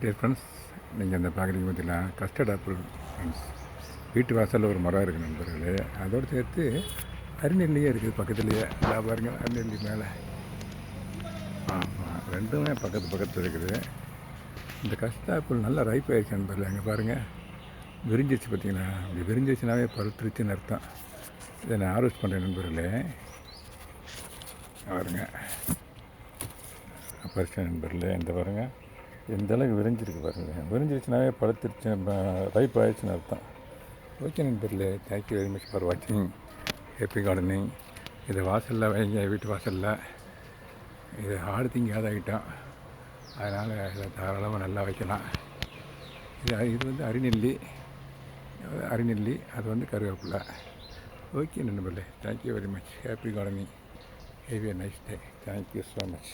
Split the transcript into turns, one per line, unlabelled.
Dear friends, நீங்கள் அந்த பார்க்குறீங்க பார்த்தீங்களா, கஸ்டர்ட் ஆப்பிள் ஃப்ரெண்ட்ஸ். வீட்டு வாசலில் ஒரு மரம் இருக்குது நண்பர்களே. அதோடு சேர்த்து அரிநெல்லியே இருக்குது பக்கத்துலேயே. எல்லா பாருங்க, அரிநெல்லி மேலே. ஆமாம், ரெண்டுமே பக்கத்தில் இருக்குது. இந்த கஸ்டர்ட் ஆப்பிள் நல்லா ரைப் ஆகிடுச்சு நண்பர்களே. அங்கே பாருங்கள், விரிஞ்சிச்சு பார்த்தீங்களா. இப்படி விரிஞ்சிச்சுனாவே பழுத்துருச்சுன்னு அர்த்தம். இதை நான் ஹார்வெஸ்ட் பண்ணுறேன் நண்பர்களே. பாருங்க, பறிச்சேன் நண்பர்களே. இந்த பாருங்கள், எந்த அளவுக்கு விரிஞ்சிருக்கு பாருங்கள். விரிஞ்சிருச்சுனாவே பழுத்துருச்சு, ரைப் ஆகிடுச்சுன்னு அர்த்தம். ஓகே நண்பர்களே, தேங்க்யூ வெரி மச் ஃபார் வாட்சிங் ஹேப்பி கார்டனிங். இதை வாசலில் வைங்க, வீட்டு வாசலில். இது ஆடு திங்காத ஐட்டம், அதனால் இதை தாராளமாக நல்லா வைக்கலாம். இது வந்து அரிநெல்லி, அது வந்து கருவேப்பிலை. ஓகே நண்பர்களே, thank you very much. Happy gardening. Have a nice day. Thank you so much.